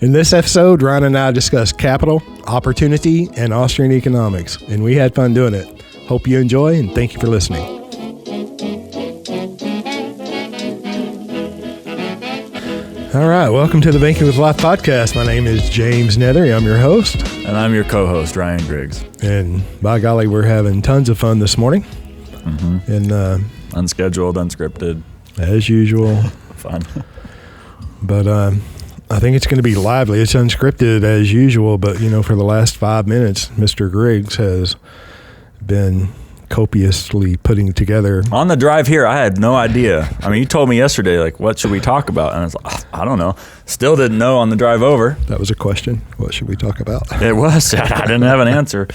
In this episode, Ryan and I discuss capital, opportunity, and Austrian economics, and we had fun doing it. Hope you enjoy, and thank you for listening. All right, welcome to the Banking with Life podcast. My name is James Neathery. I'm your host. And I'm your co-host, Ryan Griggs. And by golly, we're having tons of fun this morning. And unscheduled, unscripted. As usual. Fun. But I think it's going to be lively. It's unscripted as usual, but, for the last 5 minutes, Mr. Griggs has been copiously putting together. On the drive here, I had no idea. I mean, you told me yesterday, what should we talk about? And I was like, I don't know. Still didn't know on the drive over. That was a question. What should we talk about? It was. I didn't have an answer.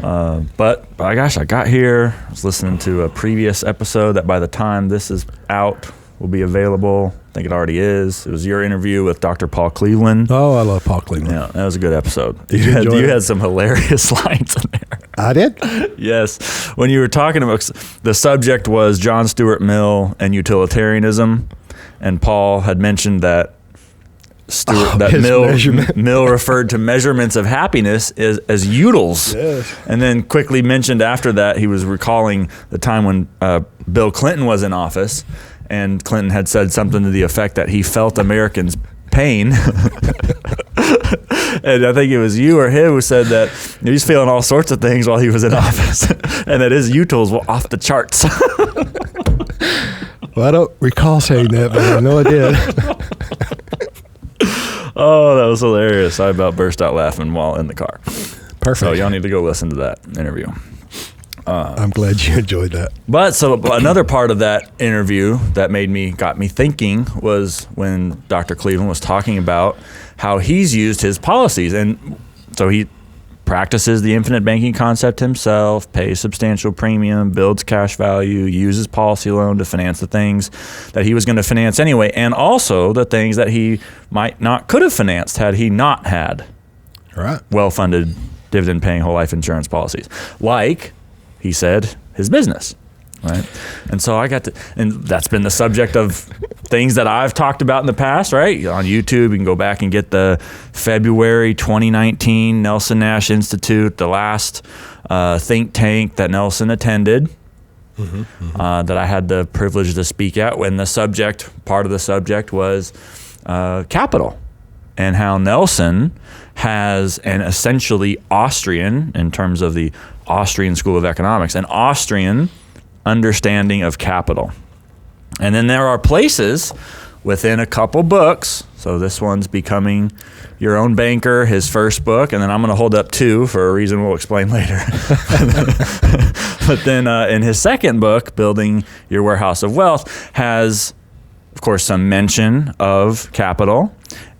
But by gosh, I got here. I was listening to a previous episode that by the time this is out will be available. I think it already is. It was your interview with Dr. Paul Cleveland. Oh, I love Paul Cleveland. Yeah, that was a good episode. You had some hilarious lines in there. I did? Yes. When you were talking about, the subject was John Stuart Mill and utilitarianism, and Paul had mentioned that Mill referred to measurements of happiness as utils. Yes. And then quickly mentioned after that he was recalling the time when Bill Clinton was in office, and Clinton had said something to the effect that he felt Americans' pain. And I think it was you or him who said that he was feeling all sorts of things while he was in office, and that his utils were off the charts. Well, I don't recall saying that, but I know I did. Oh, that was hilarious. I about burst out laughing while in the car. Perfect. So y'all need to go listen to that interview. I'm glad you enjoyed that. But so another part of that interview that got me thinking was when Dr. Cleveland was talking about how he's used his policies. And so he practices the infinite banking concept himself, pays substantial premium, builds cash value, uses policy loan to finance the things that he was going to finance anyway, and also the things that he could have financed had he not had well-funded dividend-paying whole life insurance policies. Like, he said, his business, right? And so and that's been the subject of things that I've talked about in the past, right? On YouTube, you can go back and get the February 2019 Nelson Nash Institute, the last think tank that Nelson attended, that I had the privilege to speak at, when part of the subject was capital, and how Nelson has an essentially Austrian, in terms of the Austrian School of Economics, an Austrian understanding of capital. And then there are places within a couple books. So this one's Becoming Your Own Banker, his first book, and then I'm going to hold up two for a reason we'll explain later. But then in his second book, Building Your Warehouse of Wealth, has, of course, some mention of capital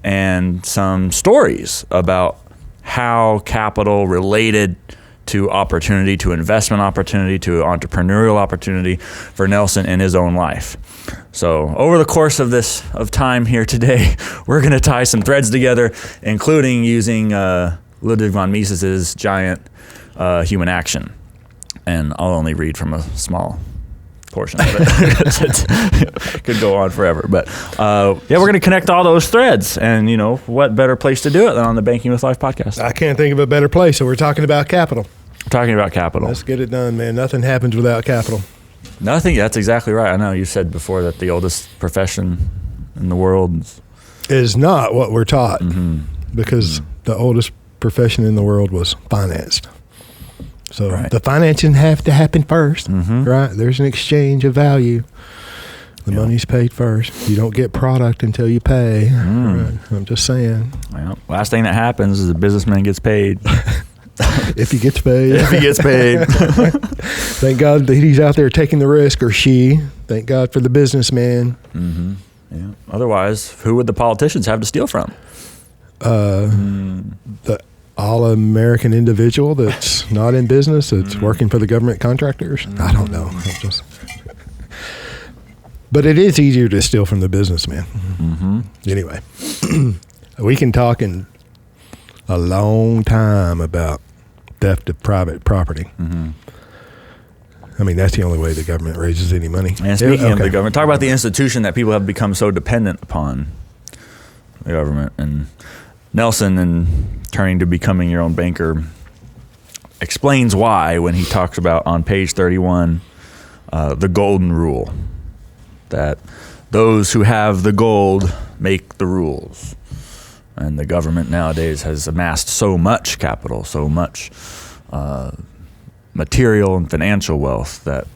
and some stories about how capital related to opportunity, to investment opportunity, to entrepreneurial opportunity for Nelson in his own life. So over the course of time here today, we're going to tie some threads together, including using Ludwig von Mises's giant human action. And I'll only read from a small portion of it. It could go on forever. But we're going to connect all those threads. And, what better place to do it than on the Banking with Life podcast? I can't think of a better place. So we're talking about capital. Let's get it done, man. Nothing happens without capital. Nothing. That's exactly right. I know you said before that the oldest profession in the world is not what we're taught, because the oldest profession in the world was financed. So the financing have to happen first, right? There's an exchange of value. The money's paid first. You don't get product until you pay. Right? I'm just saying. Well, last thing that happens is the businessman gets paid. If he gets paid. Thank God that he's out there taking the risk, or she. Thank God for the businessman. Yeah. Otherwise, who would the politicians have to steal from? The all-American individual that's not in business, that's working for the government contractors. I don't know. But it is easier to steal from the businessman. Anyway, we can talk in a long time about theft of private property. I mean, that's the only way the government raises any money. And speaking of the government, talk about the institution that people have become so dependent upon. the government. And Nelson, in turning to becoming your own banker, explains why when he talks about on page 31 the golden rule, that those who have the gold make the rules. And the government nowadays has amassed so much capital, so much material and financial wealth that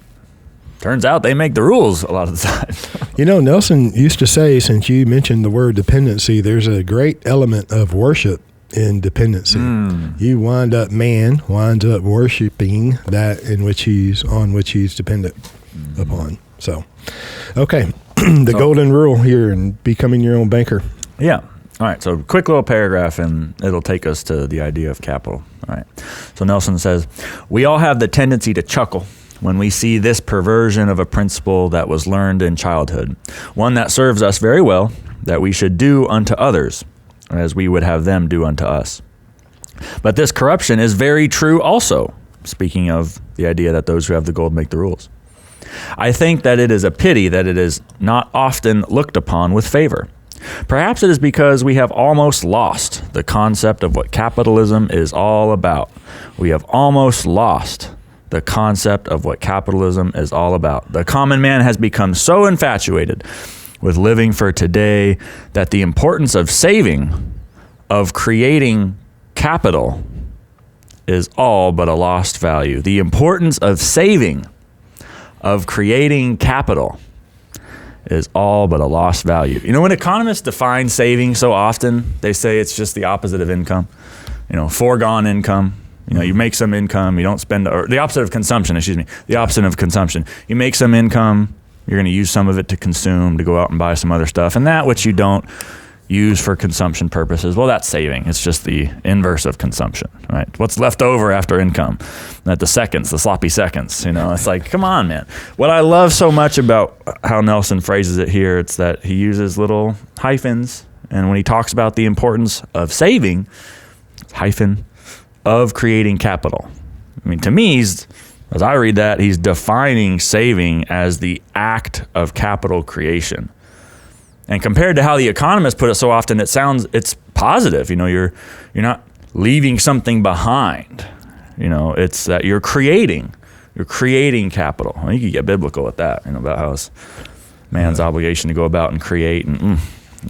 turns out they make the rules a lot of the time. You know, Nelson used to say, since you mentioned the word dependency, there's a great element of worship in dependency. You man winds up worshiping that on which he's dependent upon. So, okay, golden rule here and becoming your own banker. Yeah. All right, so quick little paragraph, and it'll take us to the idea of capital. All right, so Nelson says, we all have the tendency to chuckle when we see this perversion of a principle that was learned in childhood, one that serves us very well, that we should do unto others as we would have them do unto us. But this corruption is very true also, speaking of the idea that those who have the gold make the rules. I think that it is a pity that it is not often looked upon with favor. Perhaps it is because we have almost lost the concept of what capitalism is all about. We have almost lost the concept of what capitalism is all about. The common man has become so infatuated with living for today that the importance of saving, of creating capital, is all but a lost value. The importance of saving, of creating capital, is all but a lost value. You know, when economists define saving so often, they say it's just the opposite of income. You know, foregone income. You know, you make some income, you don't spend, or the opposite of consumption, the opposite of consumption. You make some income, you're going to use some of it to consume, to go out and buy some other stuff. And that which you don't use for consumption purposes, well, that's saving. It's just the inverse of consumption, right? What's left over after income? That the seconds, the sloppy seconds, you know, it's like, come on, man. What I love so much about how Nelson phrases it here, it's that he uses little hyphens. And when he talks about the importance of saving, hyphen, of creating capital. I mean, to me, as I read that, he's defining saving as the act of capital creation. And compared to how the economists put it so often, it's positive. You know, you're not leaving something behind. You know, it's that you're creating capital. I think you get biblical with that, you know, about how it's man's obligation to go about and create. And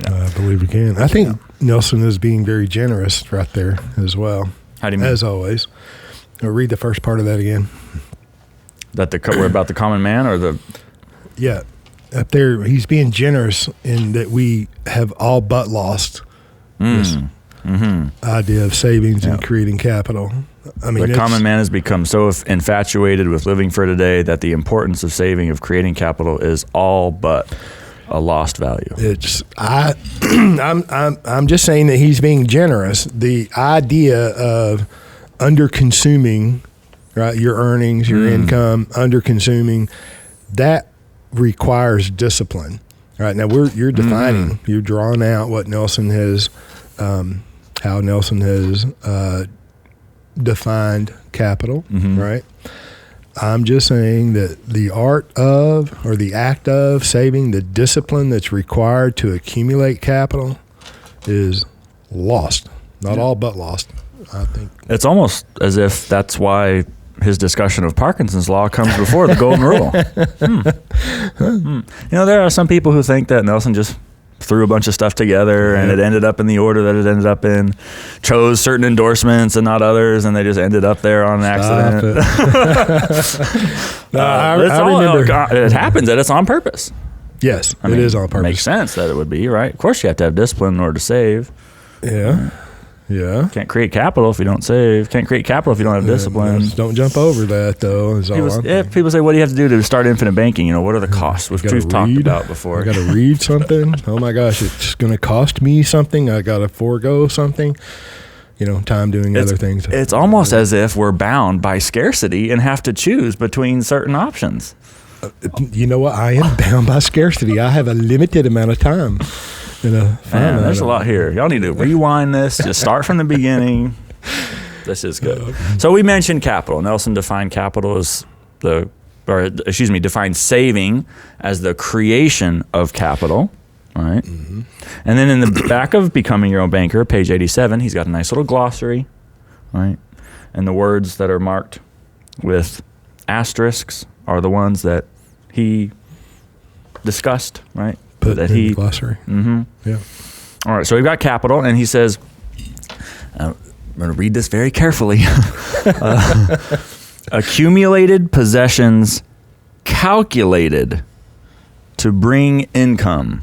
I believe we can. I think Nelson is being very generous right there as well. How do you mean? As always. I'll read the first part of that again. That we're about the common man, or the... Yeah. Up there, he's being generous in that we have all but lost this idea of savings and creating capital. I mean, the common man has become so infatuated with living for today that the importance of saving, of creating capital, is all but a lost value. I'm just saying that he's being generous. The idea of under consuming, right, your earnings, your income, under consuming, that requires discipline. All right, now you're defining, you're drawing out what Nelson has, how Nelson has defined capital, right? I'm just saying that the art of, or the act of saving, the discipline that's required to accumulate capital is lost. Not all but lost, I think. It's almost as if that's why his discussion of Parkinson's law comes before the golden rule. You know, there are some people who think that Nelson just threw a bunch of stuff together and it ended up in the order that it ended up in, chose certain endorsements and not others, and they just ended up there on an accident. I remember. It happens that it's on purpose. Yes, it is on purpose. Makes sense that it would be, right? Of course you have to have discipline in order to save. Yeah. Yeah. Can't create capital if you don't save. Can't create capital if you don't have discipline. Don't jump over that, though. People say, what do you have to do to start infinite banking? You know, what are the costs? Which we've talked about before. I got to read something. Oh, my gosh, it's going to cost me something. I got to forego something. You know, time doing other things. It's almost as if we're bound by scarcity and have to choose between certain options. You know what? I am bound by scarcity. I have a limited amount of time. There's a lot here. Y'all need to rewind this. Just start from the beginning. This is good. So we mentioned capital. Nelson defined capital as defined saving as the creation of capital, right? Mm-hmm. And then in the back of Becoming Your Own Banker, page 87, he's got a nice little glossary, right? And the words that are marked with asterisks are the ones that he discussed, right? Put that in the glossary. Mm-hmm. Yeah. All right, so we've got capital, and he says, I'm going to read this very carefully. Accumulated possessions calculated to bring income.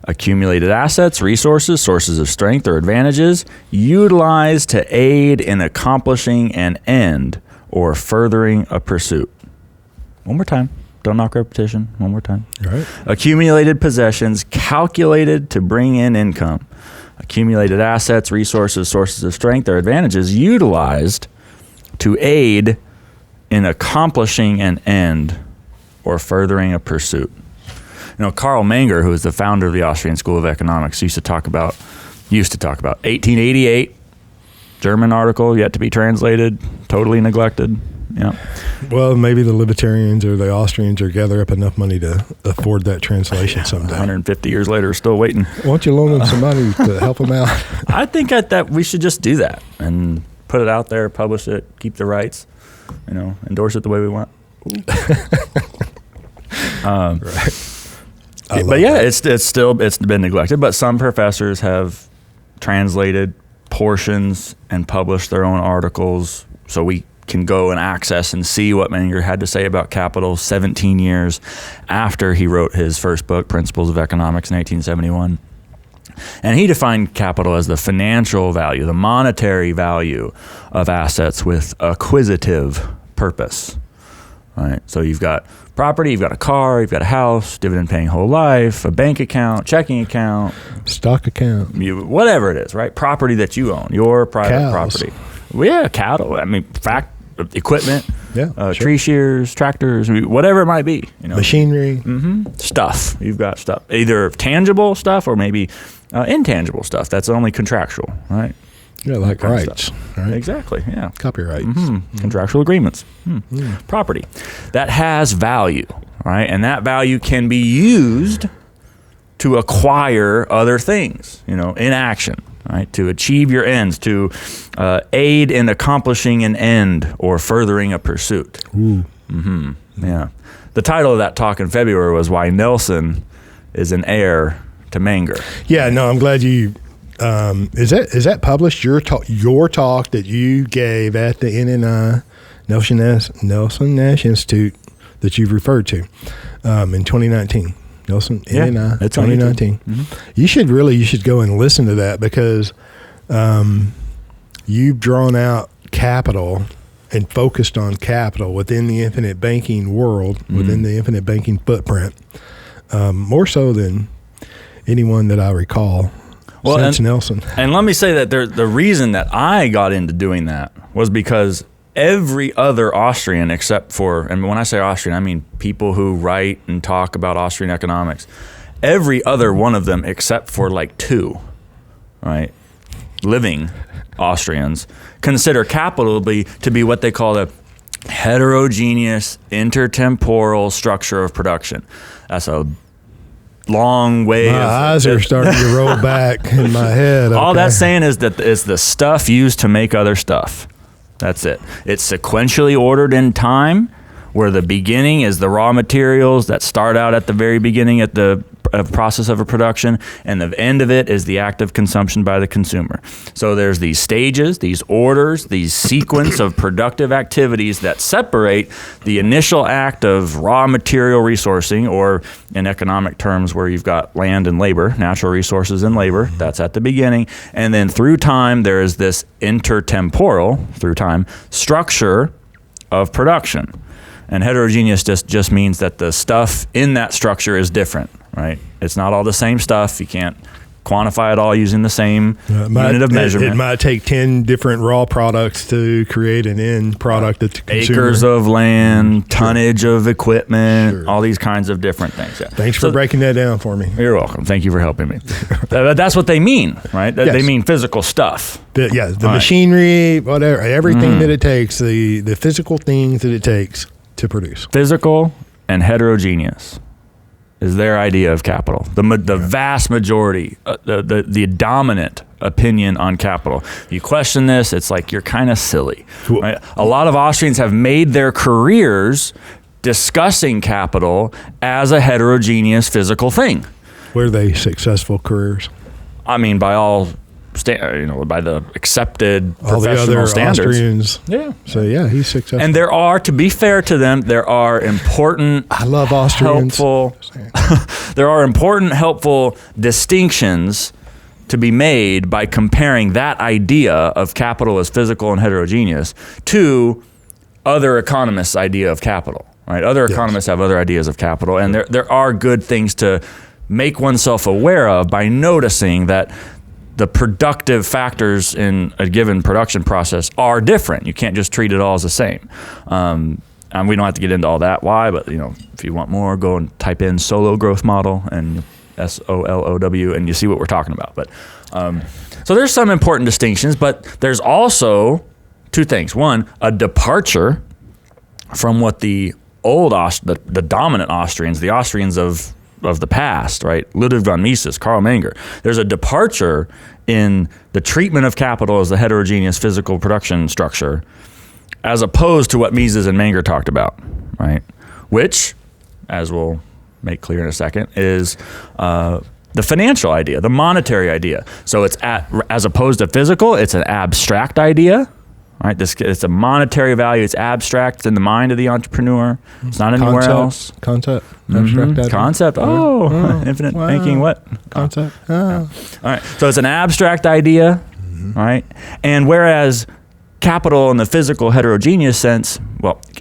Accumulated assets, resources, sources of strength or advantages utilized to aid in accomplishing an end or furthering a pursuit. One more time. Don't knock repetition. One more time. All right. Accumulated possessions calculated to bring in income. Accumulated assets, resources, sources of strength or advantages utilized to aid in accomplishing an end or furthering a pursuit. You know, Karl Menger, who is the founder of the Austrian School of Economics, used to talk about 1888, German article, yet to be translated, totally neglected. Yeah. Well, maybe the libertarians or the Austrians are gather up enough money to afford that translation someday. 150 years later, still waiting. Why don't you loan them some money to help them out? I think that we should just do that and put it out there, publish it, keep the rights, endorse it the way we want. Right. But yeah, it's been neglected. But some professors have translated portions and published their own articles, so we can go and access and see what Menger had to say about capital 17 years after he wrote his first book, Principles of Economics, in 1871. And he defined capital as the financial value, the monetary value of assets with acquisitive purpose. Right? So you've got property, you've got a car, you've got a house, dividend-paying whole life, a bank account, checking account, stock account, whatever it is, right? Property that you own, your private property. Well, yeah, cattle. I mean, equipment, sure. Tree shears, tractors, whatever it might be. Machinery, stuff. You've got stuff, either tangible stuff or maybe intangible stuff. That's only contractual, right? Yeah, like rights, right? Exactly, yeah. Copyrights. Contractual agreements. Property. That has value, right? And that value can be used to acquire other things, in action, right? To achieve your ends, to aid in accomplishing an end or furthering a pursuit. Yeah. The title of that talk in February was Why Nelson is an Heir to Menger. Yeah, no, I'm glad you... is that published, your talk that you gave at the NNI Nelson Nash Institute that you've referred to in 2019? NNI, it's 2019. You should go and listen to that because you've drawn out capital and focused on capital within the infinite banking world, within the infinite banking footprint, more so than anyone that I recall. Since Nelson. And let me say that the reason that I got into doing that was because every other Austrian except for, and when I say Austrian, I mean people who write and talk about Austrian economics, every other one of them except for like two, right, living Austrians, consider capital to be what they call a heterogeneous intertemporal structure of production. That's a long way. My eyes are starting to roll back in my head. Okay. All that's saying is that it's the stuff used to make other stuff. That's it. It's sequentially ordered in time, where the beginning is the raw materials that start out at the very beginning at the process of a production, and the end of it is the act of consumption by the consumer. So there's these stages, these orders, these sequence of productive activities that separate the initial act of raw material resourcing, or in economic terms where you've got land and labor, natural resources and labor, that's at the beginning. And then through time, there is this intertemporal, through time, structure of production. And heterogeneous just means that the stuff in that structure is different, right? It's not all the same stuff. You can't quantify it all using the same unit of measurement. It might take 10 different raw products to create an end product that the consumer... Acres of land, tonnage of equipment, all these kinds of different things. Yeah. Thanks for breaking that down for me. You're welcome. Thank you for helping me. That's what they mean, right? Yes. They mean physical stuff. The machinery, whatever, everything that it takes, the physical things that it takes to produce. Physical and heterogeneous is their idea of capital. The vast majority, the dominant opinion on capital. You question this, it's like you're kind of silly. Right? A lot of Austrians have made their careers discussing capital as a heterogeneous physical thing. Were they successful careers? I mean, by all by the accepted all professional the other standards. Austrians. Yeah. So yeah, he's successful. And there are, to be fair to them, there are important, I love Austrians. there are important, helpful distinctions to be made by comparing that idea of capital as physical and heterogeneous to other economists' idea of capital. Right? Other economists have other ideas of capital, and there are good things to make oneself aware of by noticing that the productive factors in a given production process are different. You can't just treat it all as the same. And we don't have to get into all that why, but if you want more, go and type in solo growth model and SOLOW, and you see what we're talking about. But so there's some important distinctions, but there's also two things. One, a departure from what the the dominant Austrians, the Austrians of the past, right? Ludwig von Mises, Karl Menger. There's a departure in the treatment of capital as a heterogeneous physical production structure, as opposed to what Mises and Menger talked about, right? Which, as we'll make clear in a second, is the financial idea, the monetary idea. So it's as opposed to physical, it's an abstract idea. Right, it's a monetary value. It's abstract. It's in the mind of the entrepreneur. It's not anywhere else. Concept. Abstract idea. Concept. Infinite thinking. What? Concept. All right. So it's an abstract idea, right? And whereas capital in the physical heterogeneous sense,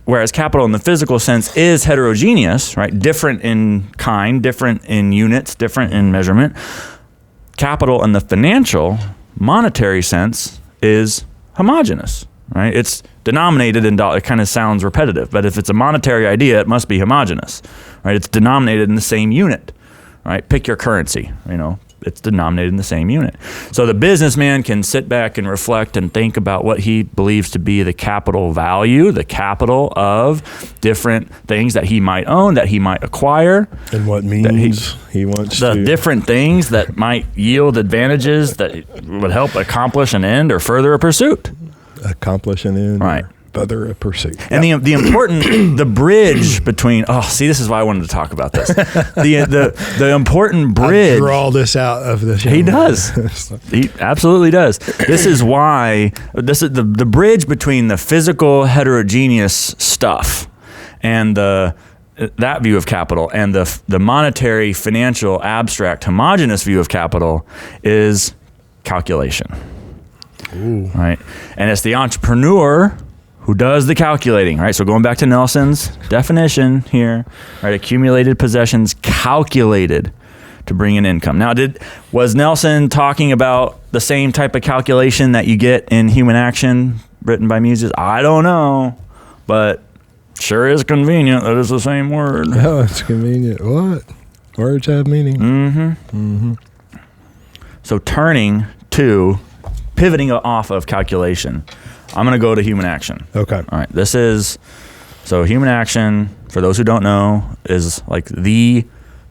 whereas capital in the physical sense is heterogeneous, right? Different in kind, different in units, different in measurement. Capital in the financial, monetary sense is homogeneous, right? It's denominated in dollars. It kind of sounds repetitive, but if it's a monetary idea, it must be homogeneous, right? It's denominated in the same unit, right? Pick your currency, it's denominated in the same unit. So the businessman can sit back and reflect and think about what he believes to be the capital value, the capital of different things that he might own, that he might acquire. And what means he wants the to. different things that might yield advantages that would help accomplish an end or further a pursuit. Accomplish an end. Right. Further a pursuit. And the important, the bridge between, this is why I wanted to talk about this. The important bridge. I draw this out of the show. He does. He absolutely does. This is why, this is the bridge between the physical heterogeneous stuff and that view of capital and the monetary, financial, abstract, homogeneous view of capital is calculation. Ooh. Right? And it's the entrepreneur who does the calculating, right? So going back to Nelson's definition here, right? Accumulated possessions calculated to bring in income. Now, was Nelson talking about the same type of calculation that you get in Human Action, written by Mises? I don't know, but sure is convenient that it's the same word. Oh, it's convenient. What? Words have meaning. Mm-hmm. So pivoting off of calculation, I'm going to go to Human Action. Okay. All right. So Human Action, for those who don't know, is like the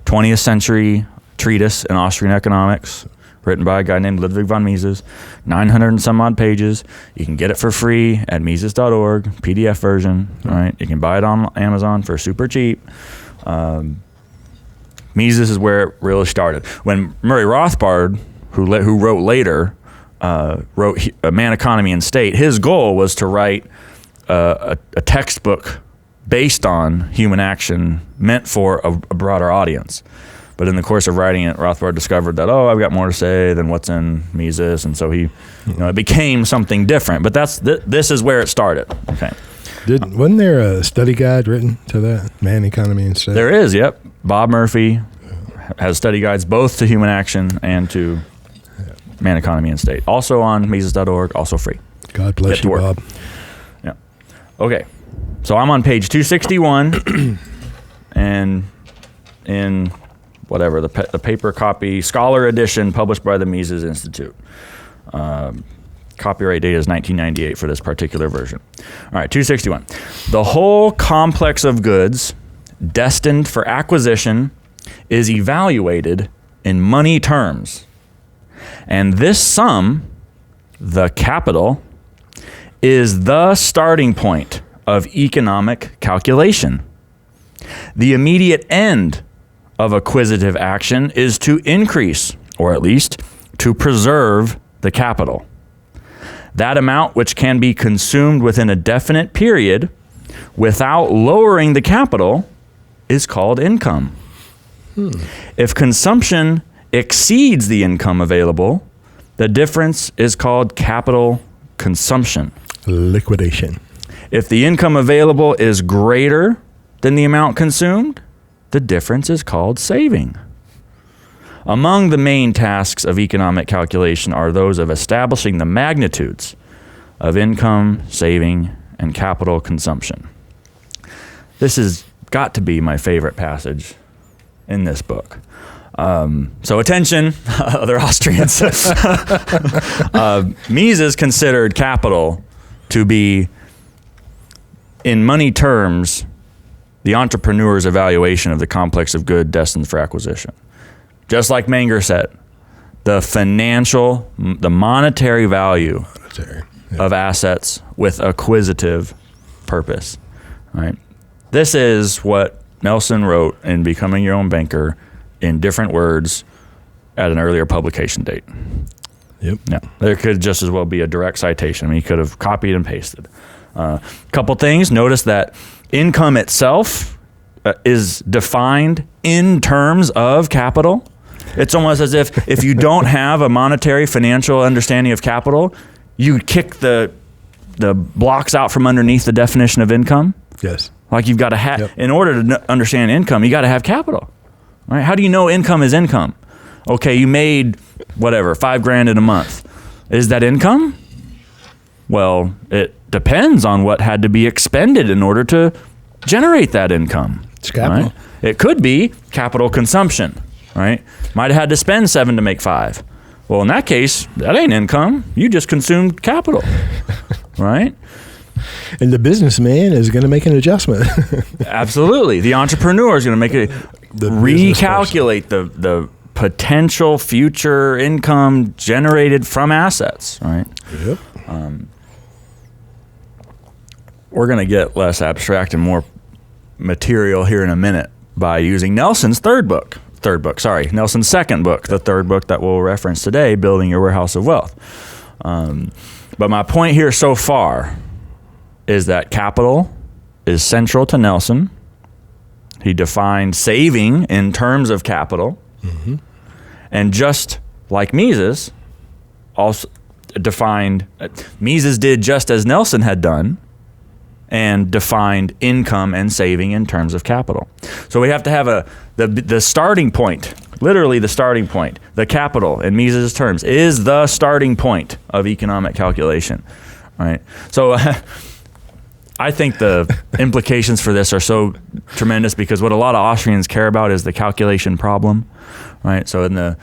20th century treatise in Austrian economics, written by a guy named Ludwig von Mises, 900 and some odd pages. You can get it for free at Mises.org, PDF version. All right. You can buy it on Amazon for super cheap. Mises is where it really started. When Murray Rothbard, who wrote later, wrote Man, Economy, and State, his goal was to write a textbook based on human action meant for a broader audience. But in the course of writing it, Rothbard discovered that, I've got more to say than what's in Mises, and so he, it became something different. But this is where it started. Okay. Wasn't there a study guide written to that, Man, Economy, and State? There is, yep. Bob Murphy has study guides both to Human Action and to Man, Economy, and State. Also on Mises.org, also free. God bless you, Bob. Yeah. Okay. So I'm on page 261, and in whatever, the paper copy, Scholar edition, published by the Mises Institute. Copyright date is 1998 for this particular version. All right, 261. The whole complex of goods destined for acquisition is evaluated in money terms. And this sum, the capital, is the starting point of economic calculation. The immediate end of acquisitive action is to increase, or at least to preserve, the capital. That amount which can be consumed within a definite period without lowering the capital is called income. If consumption exceeds the income available, the difference is called capital consumption. Liquidation. If the income available is greater than the amount consumed, the difference is called saving. Among the main tasks of economic calculation are those of establishing the magnitudes of income, saving, and capital consumption. This has got to be my favorite passage in this book. So attention, other Austrians. Mises considered capital to be, in money terms, the entrepreneur's evaluation of the complex of good destined for acquisition. Just like Menger said, the monetary value of assets with acquisitive purpose. Right? This is what Nelson wrote in Becoming Your Own Banker in different words at an earlier publication date. Yep. Yeah, there could just as well be a direct citation. I mean, he could have copied and pasted. Couple things. Notice that income itself is defined in terms of capital. It's almost as if you don't have a monetary financial understanding of capital, you kick the blocks out from underneath the definition of income. Yes. Like you've got to have, Yep. in order to understand income, you got to have capital. Right? How do you know income is income? Okay, you made whatever, $5,000 in a month. Is that income? Well, it depends on what had to be expended in order to generate that income. It's capital. Right? It could be capital consumption, right? Might have had to spend 7 to make 5. Well, in that case, that ain't income. You just consumed capital, right? And the businessman is going to make an adjustment. Absolutely. The entrepreneur is going to make recalculate the potential future income generated from assets, right? Yep. We're going to get less abstract and more material here in a minute by using Nelson's second book, the third book that we'll reference today, Building Your Warehouse of Wealth. But my point here so far is that capital is central to Nelson. He defined saving in terms of capital. Mm-hmm. And just like Mises, also defined, Mises did just as Nelson had done and defined income and saving in terms of capital. So we have to have the starting point, literally the starting point. The capital, in Mises' terms, is the starting point of economic calculation, right? So I think the implications for this are so tremendous because what a lot of Austrians care about is the calculation problem, right? So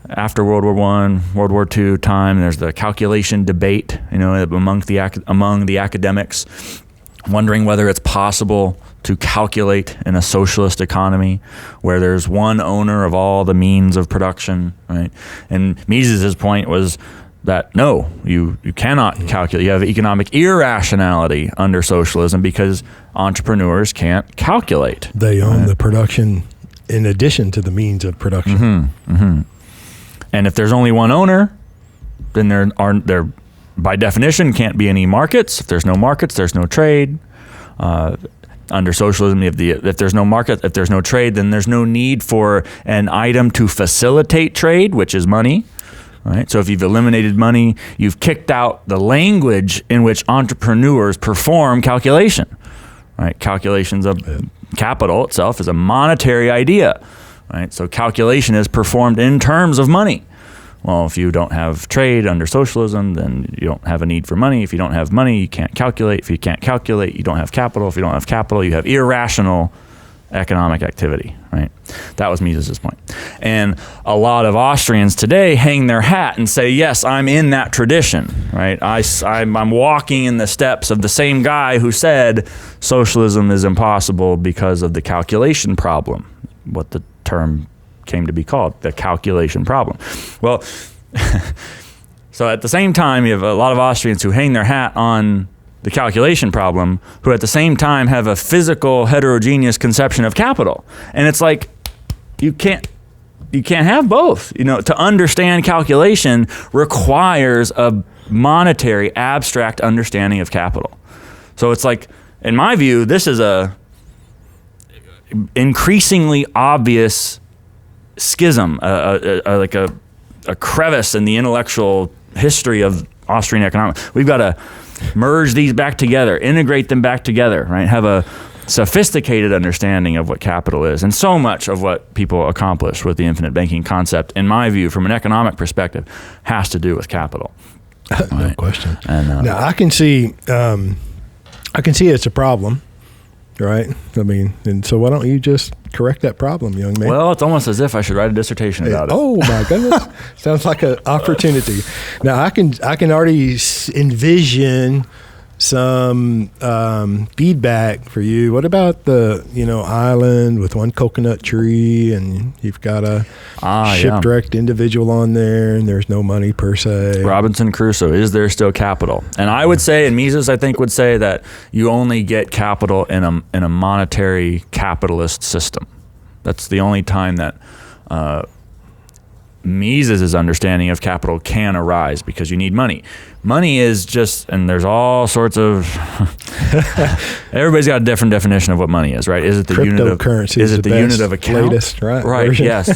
after World War I, World War II time, there's the calculation debate, among the academics, wondering whether it's possible to calculate in a socialist economy where there's one owner of all the means of production, right? And Mises' point was that no, you cannot calculate. You have economic irrationality under socialism because entrepreneurs can't calculate. They own the production in addition to the means of production. Mm-hmm, mm-hmm. And if there's only one owner, then there by definition can't be any markets. If there's no markets, there's no trade. Under socialism, if there's no market, if there's no trade, then there's no need for an item to facilitate trade, which is money. Right? So if you've eliminated money, you've kicked out the language in which entrepreneurs perform calculation. Right? Calculations of capital itself is a monetary idea. Right? So calculation is performed in terms of money. Well, if you don't have trade under socialism, then you don't have a need for money. If you don't have money, you can't calculate. If you can't calculate, you don't have capital. If you don't have capital, you have irrational economic activity, right? That was Mises' point. And a lot of Austrians today hang their hat and say, yes, I'm in that tradition, right? I'm walking in the steps of the same guy who said socialism is impossible because of the calculation problem, what the term came to be called, the calculation problem. Well, so at the same time, you have a lot of Austrians who hang their hat on the calculation problem, who at the same time have a physical heterogeneous conception of capital. And it's like, you can't have both. To understand calculation requires a monetary abstract understanding of capital. So it's like, in my view, this is a increasingly obvious schism, like a crevice in the intellectual history of Austrian economics. We've got to merge these back together, integrate them back together, right? Have a sophisticated understanding of what capital is. And so much of what people accomplish with the infinite banking concept, in my view, from an economic perspective, has to do with capital. No right? question. And, now I can see it's a problem, right? I mean, and so why don't you just correct that problem, young man? Well, it's almost as if I should write a dissertation about it. Oh my goodness. Sounds like an opportunity. Now I can already envision some feedback for you. What about the island with one coconut tree, and you've got a shipwrecked individual on there, and there's no money per se? Robinson Crusoe, is there still capital? And I would say, and Mises I think would say, that you only get capital in a monetary capitalist system. That's the only time that Mises' understanding of capital can arise, because you need money. Money is just, and there's all sorts of, everybody's got a different definition of what money is, right? Is it the unit of currency? Is it the unit of account? Latest, right? Right. Yes.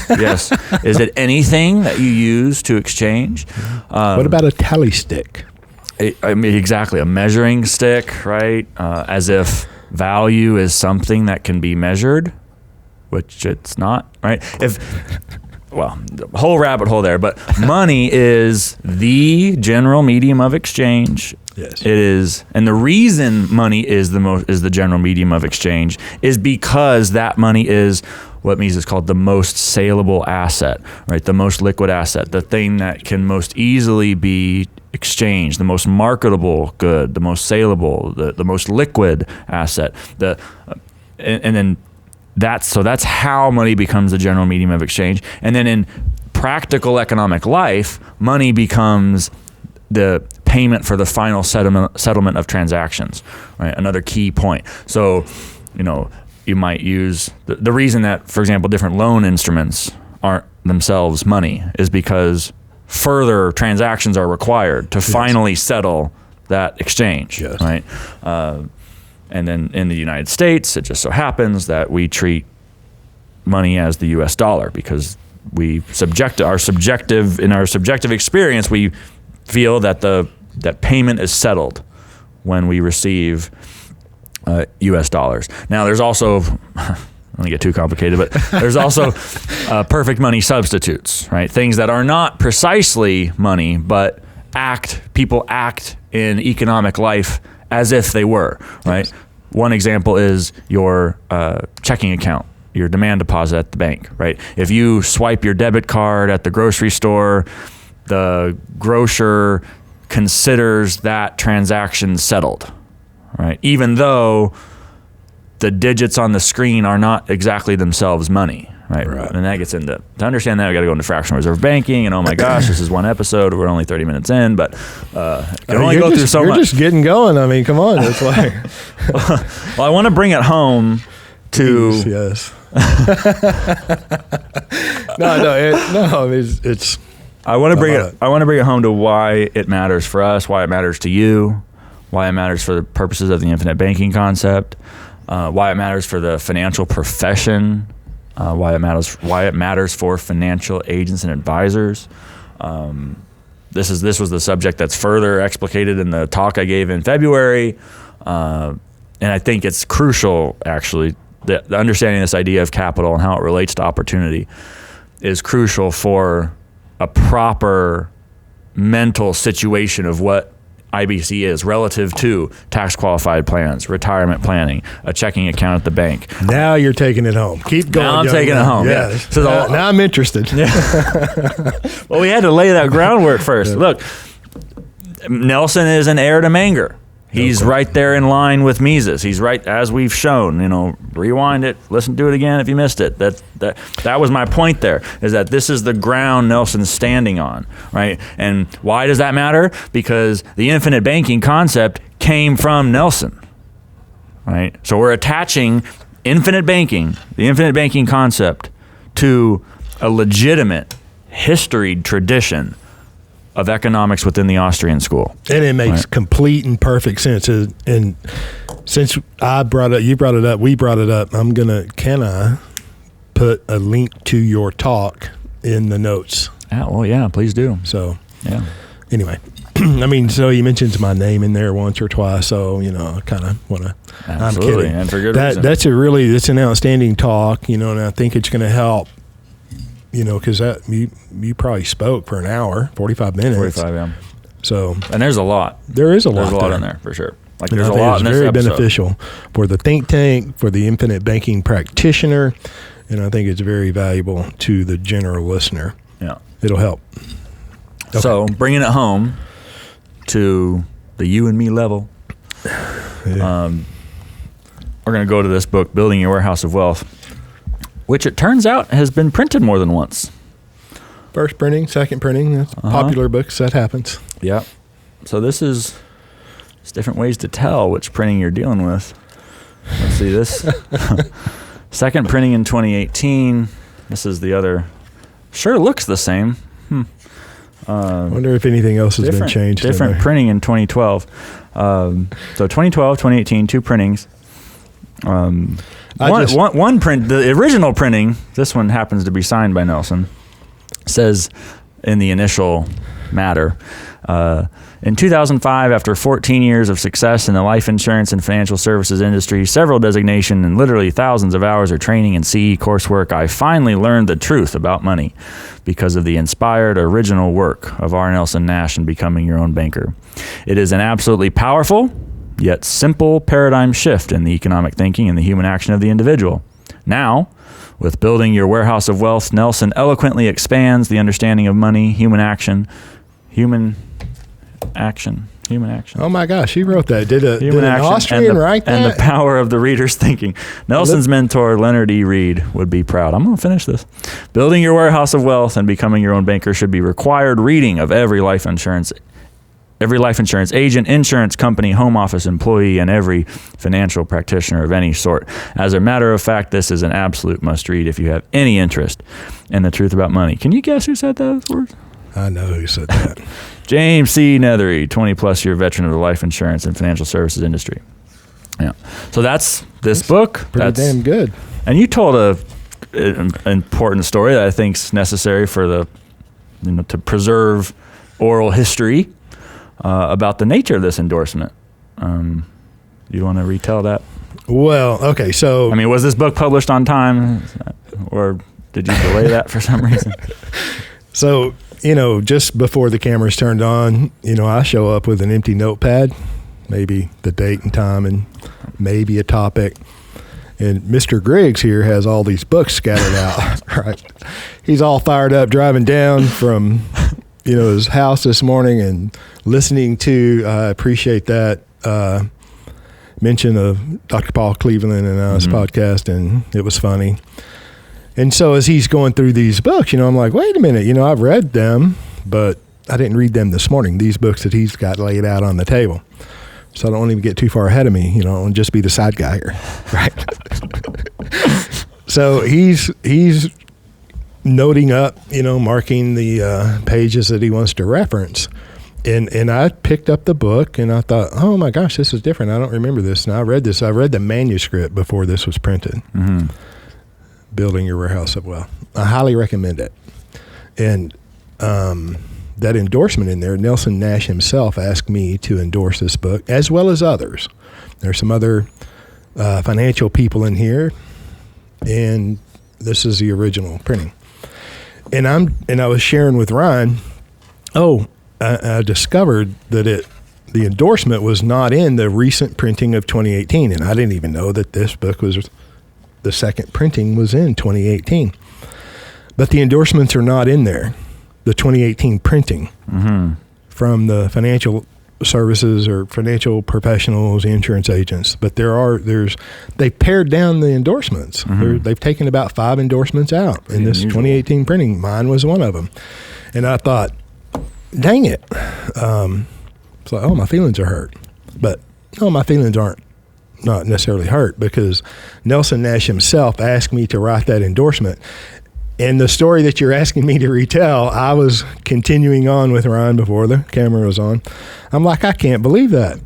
Is it anything that you use to exchange? What about a tally stick? Exactly, a measuring stick, right? As if value is something that can be measured, which it's not, right? Well, the whole rabbit hole there, but money is the general medium of exchange. Yes. It is, and the reason money is the general medium of exchange is because that money is what Mises called the most saleable asset, right? The most liquid asset, the thing that can most easily be exchanged, the most marketable good, the most saleable, the most liquid asset. And then that's how money becomes the general medium of exchange. And then in practical economic life, money becomes the payment for the final settlement of transactions, right? Another key point. So, you might use the reason that, for example, different loan instruments aren't themselves money is because further transactions are required to finally settle that exchange, right? And then in the United States, it just so happens that we treat money as the U.S. dollar because in our subjective experience, we feel that that payment is settled when we receive U.S. dollars. Now, there's also, I don't want to get too complicated, but there's also perfect money substitutes, right? Things that are not precisely money, but people act in economic life as if they were, right? Yes. One example is your checking account, your demand deposit at the bank, right? If you swipe your debit card at the grocery store, the grocer considers that transaction settled, right? Even though the digits on the screen are not exactly themselves money, right? And that gets to understand that, we got to go into fractional reserve banking, and oh my gosh, this is one episode. We're only 30 minutes in, but can only go through so much. You're just getting going. I mean, come on. It's like, well, I want to bring it home to. Yes. No. It's. I want to bring it. I want to bring it home to why it matters for us, why it matters to you, why it matters for the purposes of the infinite banking concept, why it matters for the financial profession. Why it matters for financial agents and advisors. This was the subject that's further explicated in the talk I gave in February, and I think it's crucial. Actually, the understanding this idea of capital and how it relates to opportunity is crucial for a proper mental situation of what IBC is relative to tax qualified plans, retirement planning, a checking account at the bank. Now you're taking it home. Keep going. Now I'm taking it home. Yes. So now I'm interested. Yeah. Well, we had to lay that groundwork first. Yeah. Look, Nelson is an heir to Menger. He's right there in line with Mises. He's right, as we've shown. Rewind it, listen to it again if you missed it. That was my point there, is that this is the ground Nelson's standing on, right? And why does that matter? Because the infinite banking concept came from Nelson, right? So we're attaching the infinite banking concept, to a legitimate history tradition of economics within the Austrian school. And it makes complete and perfect sense. And since you brought it up, we brought it up, can I put a link to your talk in the notes? Yeah, please do. So, yeah. Anyway, so he mentions my name in there once or twice. So, I kind of want to, I'm kidding. And for good reason. That's an outstanding talk, and I think it's going to help, because you probably spoke for an hour, 45 minutes. 45, yeah. So, and there's a lot. There is a lot. There's a lot there. In there for sure. There's a lot in this very episode. Beneficial for the think tank, for the infinite banking practitioner, and I think it's very valuable to the general listener. Yeah, it'll help. Okay. So bringing it home to the you and me level, we're going to go to this book, Building Your Warehouse of Wealth, which it turns out has been printed more than once. First printing, second printing, that's popular books, that happens. Yeah. So it's different ways to tell which printing you're dealing with. Let's see this. Second printing in 2018. This is the other. Sure looks the same. I wonder if anything else has been changed. Different printing in 2012. So 2012, 2018, two printings. One print, the original printing, this one happens to be signed by Nelson, says in the initial matter, in 2005, after 14 years of success in the life insurance and financial services industry, several designations, and literally thousands of hours of training and CE coursework, I finally learned the truth about money because of the inspired original work of R. Nelson Nash in Becoming Your Own Banker. It is an absolutely powerful, yet simple paradigm shift in the economic thinking and the human action of the individual. Now, with Building Your Warehouse of Wealth, Nelson eloquently expands the understanding of money, human action. Oh my gosh, he wrote that. Did an Austrian write that? And the power of the reader's thinking. Nelson's mentor, Leonard E. Reed, would be proud. I'm going to finish this. Building Your Warehouse of Wealth and Becoming Your Own Banker should be required reading of every life insurance agent, insurance company, home office employee, and every financial practitioner of any sort. As a matter of fact, this is an absolute must-read if you have any interest in the truth about money. Can you guess who said those words? I know who said that. James C. Neathery, 20-plus year veteran of the life insurance and financial services industry. Yeah. So that's book. Pretty damn good. And you told an important story that I think is necessary for to preserve oral history about the nature of this endorsement. You want to retell that? Well, okay. So, was this book published on time, or did you delay that for some reason? So, just before the cameras turned on, I show up with an empty notepad, maybe the date and time and maybe a topic. And Mr. Griggs here has all these books scattered out, right? He's all fired up driving down from, his house this morning and listening to, I appreciate that, mention of Dr. Paul Cleveland and I's podcast, and it was funny. And so as he's going through these books, I'm like, wait a minute, I've read them, but I didn't read them this morning, these books that he's got laid out on the table. So I don't want him to get too far ahead of me, and just be the side guy here, right? So he's noting up, marking the pages that he wants to reference. And I picked up the book and I thought, oh my gosh, this is different. I don't remember this. And I read this. I read the manuscript before this was printed. Mm-hmm. Building Your Warehouse of Wealth. I highly recommend it. And that endorsement in there, Nelson Nash himself asked me to endorse this book, as well as others. There's some other financial people in here, and this is the original printing. And I was sharing with Ryan, I discovered that the endorsement was not in the recent printing of 2018, and I didn't even know that this book was. The second printing was in 2018. But the endorsements are not in there. The 2018 printing from the financial services or financial professionals, insurance agents, but they pared down the endorsements. They've taken about 5 endorsements out in this 2018 printing. Mine was one of them. And I thought, dang it. It's like, oh, my feelings are hurt. But no, my feelings aren't not necessarily hurt, because Nelson Nash himself asked me to write that endorsement. And the story that you're asking me to retell, I was continuing on with Ryan before the camera was on. I'm like, I can't believe that.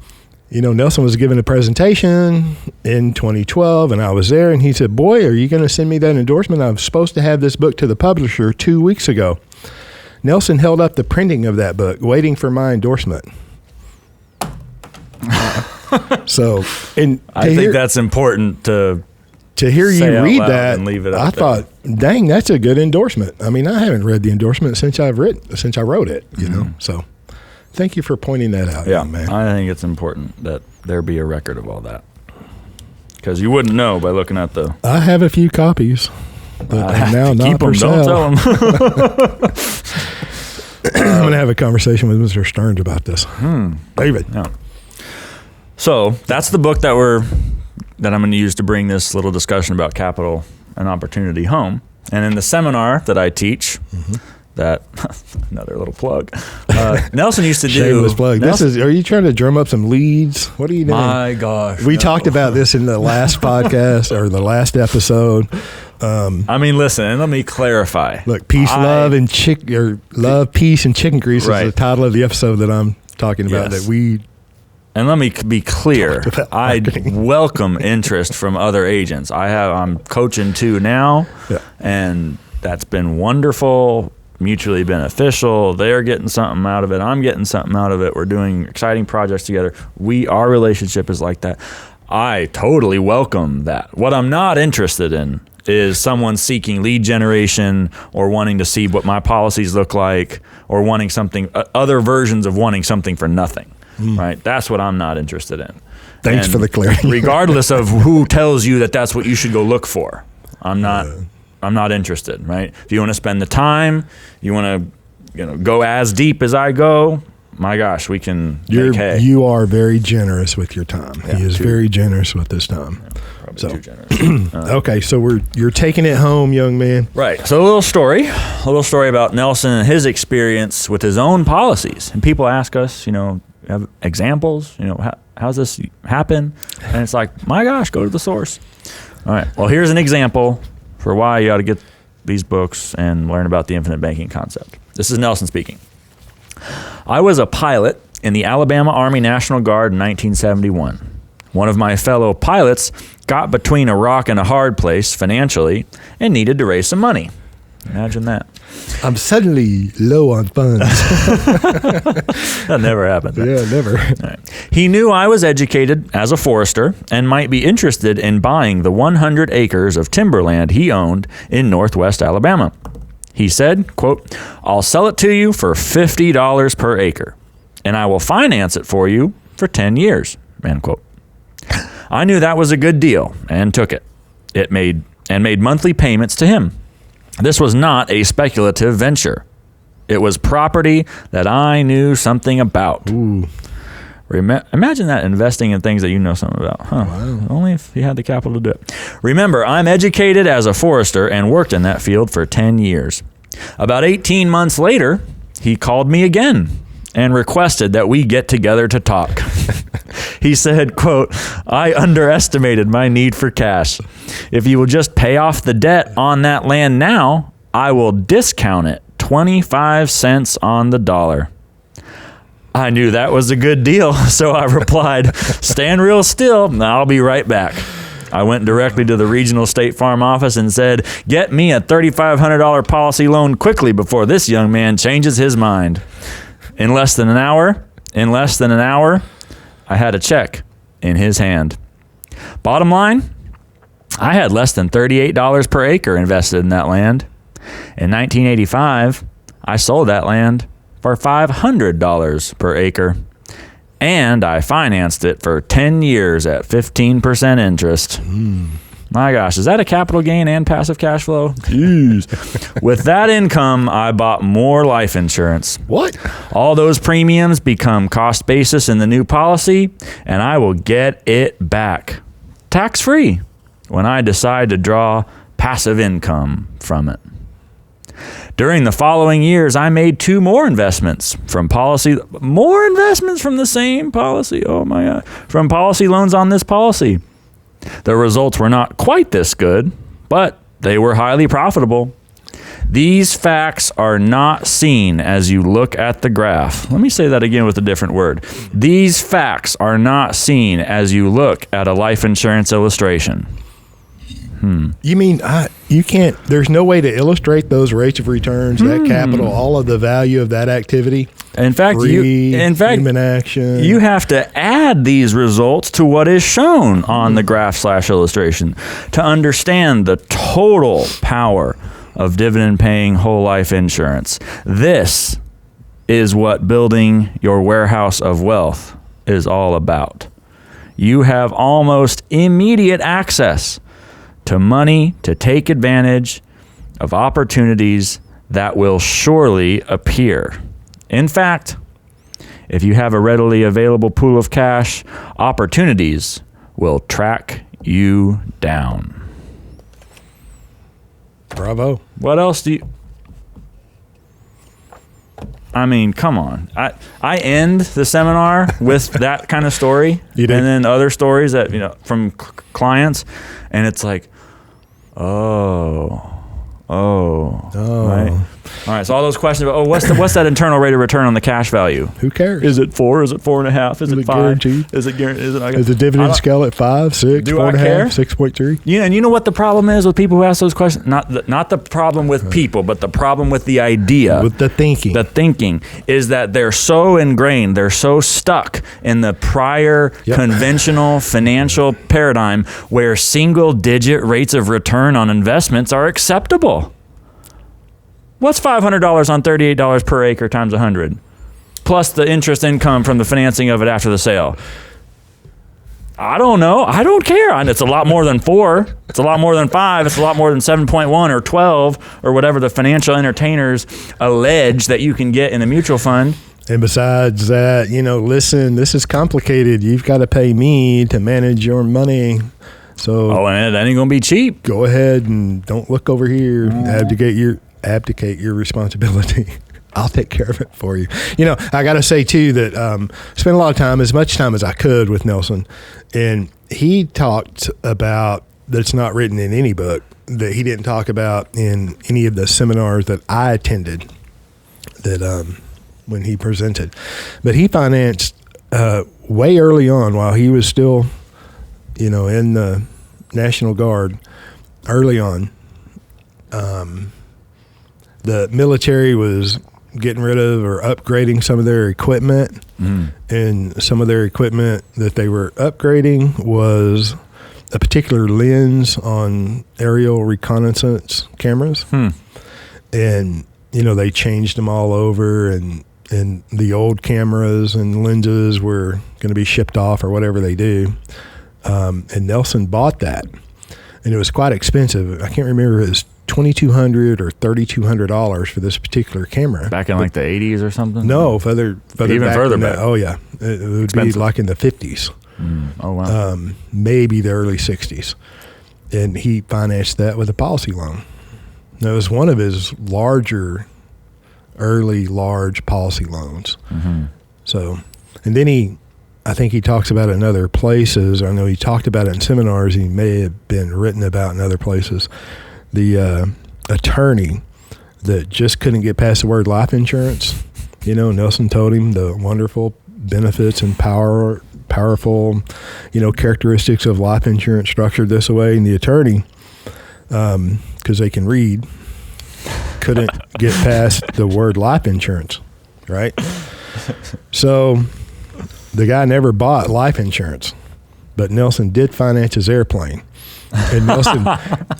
Nelson was giving a presentation in 2012, and I was there, and he said, boy, are you going to send me that endorsement? I was supposed to have this book to the publisher 2 weeks ago. Nelson held up the printing of that book, waiting for my endorsement. So, and I think that's important to hear you read that. And leave it I thought, dang, that's a good endorsement. I mean, I haven't read the endorsement since I wrote it. So, thank you for pointing that out. Yeah, man. I think it's important that there be a record of all that, because you wouldn't know by looking at the. I have a few copies, but now not keep them. for sale. Don't tell them. I'm going to have a conversation with Mr. Stearns about this. David. Yeah. So that's the book that I'm going to use to bring this little discussion about capital and opportunity home. And in the seminar that I teach, that another little plug, Nelson used to do. Shameless plug. Are you trying to drum up some leads? What are you doing? My gosh. We talked about this in the last podcast or the last episode. I mean, listen, and let me clarify. Look, peace, love, peace, and chicken grease is the title of the episode that I'm talking about. Yes. And let me be clear. I welcome interest from other agents. I'm coaching 2 now, and that's been wonderful, mutually beneficial. They're getting something out of it. I'm getting something out of it. We're doing exciting projects together. Our relationship is like that. I totally welcome that. What I'm not interested in is someone seeking lead generation or wanting to see what my policies look like, or wanting something, other versions of wanting something for nothing. Right? That's what I'm not interested in. Thanks for the clarity. Regardless of who tells you that that's what you should go look for, I'm not interested, right? If you want to spend the time, you want to go as deep as I go, my gosh, we can make hay. You are very generous with your time. Yeah, he is very generous with his time. Yeah, probably too generous. Okay, so you're taking it home, young man. Right. So a little story about Nelson and his experience with his own policies. And people ask us, have examples, how's this happen? And it's like, my gosh, go to the source. All right. Well, here's an example for why you ought to get these books and learn about the infinite banking concept. This is Nelson speaking. I was a pilot in the Alabama Army National Guard in 1971. One of my fellow pilots got between a rock and a hard place financially and needed to raise some money. Imagine that. I'm suddenly low on funds. That never happened. Right? Yeah, never. Right. He knew I was educated as a forester and might be interested in buying the 100 acres of timberland he owned in northwest Alabama. He said, quote, I'll sell it to you for $50 per acre, and I will finance it for you for 10 years, end quote. I knew that was a good deal and took it. It made monthly payments to him. This was not a speculative venture. It was property that I knew something about. Ooh. Imagine that, investing in things that you know something about. Wow. Only if you had the capital to do it. Remember, I'm educated as a forester and worked in that field for 10 years. About 18 months later, he called me again and requested that we get together to talk. He said, quote, I underestimated my need for cash. If you will just pay off the debt on that land now, I will discount it 25 cents on the dollar. I knew that was a good deal, so I replied, stand real still, and I'll be right back. I went directly to the regional State Farm office and said, get me a $3,500 policy loan quickly before this young man changes his mind. In less than an hour, I had a check in his hand. Bottom line, I had less than $38 per acre invested in that land. In 1985, I sold that land for $500 per acre, and I financed it for 10 years at 15% interest. My gosh, is that a capital gain and passive cash flow? Jeez. With that income, I bought more life insurance. What? All those premiums become cost basis in the new policy, and I will get it back tax-free when I decide to draw passive income from it. During the following years, I made 2 more investments from more investments from the same policy. Oh my God. From policy loans on this policy. The results were not quite this good, but they were highly profitable. These facts are not seen as you look at the graph. Let me say that again with a different word. These facts are not seen as you look at a life insurance illustration. You mean you can't, there's no way to illustrate those rates of returns, that capital, all of the value of that activity? In fact, human action. You have to add these results to what is shown on the graph/illustration to understand the total power of dividend-paying whole life insurance. This is what building your warehouse of wealth is all about. You have almost immediate access to money to take advantage of opportunities that will surely appear. In fact, if you have a readily available pool of cash, opportunities will track you down. Bravo. What else do you... I mean, come on. I end the seminar with that kind of story. You do? And then other stories that, from clients, and it's like, Oh. Right. All right. So all those questions about, what's that internal rate of return on the cash value? Who cares? Is it 4? Is it 4.5? Is it 5? Guaranteed? Is it guaranteed? Is the dividend scale at 5, 6, 4.5, 6.3? Yeah, and you know what the problem is with people who ask those questions? Not the problem with people, but the problem with the idea. With the thinking. The thinking is that they're so ingrained, they're so stuck in the prior conventional financial paradigm where single-digit rates of return on investments are acceptable. What's $500 on $38 per acre times 100? Plus the interest income from the financing of it after the sale. I don't know. I don't care. And it's a lot more than 4. It's a lot more than 5. It's a lot more than 7.1 or 12 or whatever the financial entertainers allege that you can get in a mutual fund. And besides that, listen, this is complicated. You've got to pay me to manage your money. So and that ain't going to be cheap. Go ahead and don't look over here. Abdicate your responsibility. I'll take care of it for you. I got to say too that spent a lot of time, as much time as I could, with Nelson, and he talked about that's not written in any book, that he didn't talk about in any of the seminars that I attended, that when he presented. But he financed way early on, while he was still, in the National Guard, early on. The military was getting rid of or upgrading some of their equipment, and some of their equipment that they were upgrading was a particular lens on aerial reconnaissance cameras. And they changed them all over, and the old cameras and lenses were going to be shipped off or whatever they do. And Nelson bought that, and it was quite expensive. I can't remember if it was $2,200 or $3,200 for this particular camera. Back in like the 80s or something? No, further even back further back. Oh yeah, it would expensive. Be like in the 50s. Oh wow. Maybe the early 60s, and he financed that with a policy loan. That was one of his large policy loans. So, and then I think he talks about it in other places. I know he talked about it in seminars. He may have been written about in other places. The attorney that just couldn't get past the word life insurance, Nelson told him the wonderful benefits and powerful, characteristics of life insurance structured this way. And the attorney, because they can read, couldn't get past the word life insurance, right? So the guy never bought life insurance, but Nelson did finance his airplane. And Nelson